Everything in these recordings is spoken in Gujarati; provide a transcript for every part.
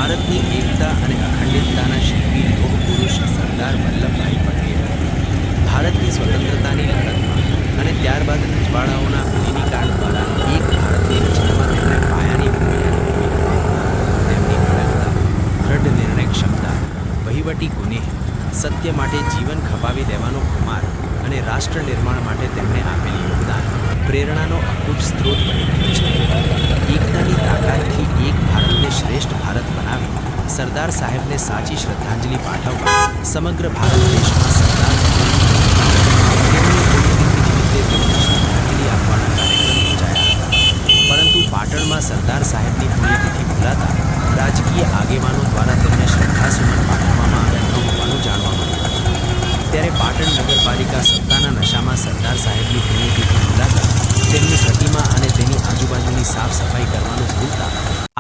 ભારતની એકતા અને અખંડિતતાના શિલ્પી લોહ પુરુષ સરદાર વલ્લભભાઈ પટેલ ભારતની સ્વતંત્રતાની લડતમાં અને ત્યારબાદ રજવાડાઓના વિલીનીકરણ દ્વારા એક ભારતની રચનામાં તેમણે પાયાની ભૂમિકા નિભાવી. તેમની અડગતા, દૃઢ નિર્ણય ક્ષમતા, વહીવટી કુનેહ, સત્ય માટે જીવન ખપાવી દેવાનો ખુમાર અને રાષ્ટ્ર નિર્માણ માટે તેમણે આપેલી યોગદાન પ્રેરણાનો અકૂટ સ્ત્રોત બની રહ્યો છે. એકતાની તાકાતથી એક ભારતને શ્રેષ્ઠ ભારત બનાવી સરદાર સાહેબને સાચી શ્રદ્ધાંજલિ પાઠવવા સમગ્ર ભારત દેશમાં સરદાર તેમની પુણ્યતિથિ નિમિત્તે તેમને શ્રદ્ધાંજલિ આપવાના કાર્યક્રમ યોજાયા હતા. પરંતુ પાટણમાં સરદાર સાહેબની પુણ્યતિથિ ભૂલાતા રાજકીય આગેવાનો દ્વારા તેમને શ્રદ્ધાસુમન પાઠવવામાં આવ્યા ન હોવાનું જાણવા મળ્યું હતું. ત્યારે પાટણ નગરપાલિકા સત્તાના નશામાં સરદાર સાહેબની પુણ્યતિથિ ભૂલાતા તેમની પ્રતિમા અને તેની આજુબાજુની સાફ સફાઈ કરવાનું ભૂલતા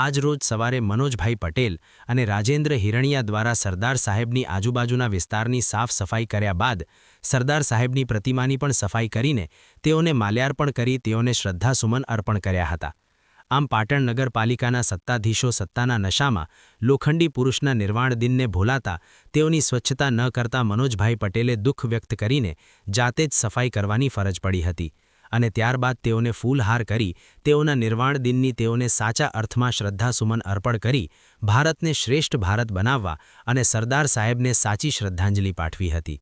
આજરોજ સવારે મનોજભાઈ પટેલ અને રાજેન્દ્ર હિરણિયા દ્વારા સરદાર સાહેબની આજુબાજુના વિસ્તારની સાફ સફાઈ કર્યા બાદ સરદાર સાહેબની પ્રતિમાની પણ સફાઈ કરીને તેઓને માલ્યાર્પણ કરી તેઓને શ્રદ્ધાસુમન અર્પણ કર્યા હતા. આમ પાટણ નગરપાલિકાના સત્તાધીશો સત્તાના નશામાં લોખંડી પુરુષના નિર્વાણ દિનને ભૂલાતા તેઓની સ્વચ્છતા ન કરતા મનોજભાઈ પટેલે દુઃખ વ્યક્ત કરીને જાતે જ સફાઈ કરવાની ફરજ પડી હતી અને ત્યારબાદ તેઓને ફૂલહાર કરી તેઓના નિર્વાણ દિનની તેઓને સાચા અર્થમાં શ્રદ્ધાસુમન અર્પણ કરી ભારતને શ્રેષ્ઠ ભારત બનાવવા અને સરદાર સાહેબને સાચી શ્રદ્ધાંજલિ પાઠવી હતી.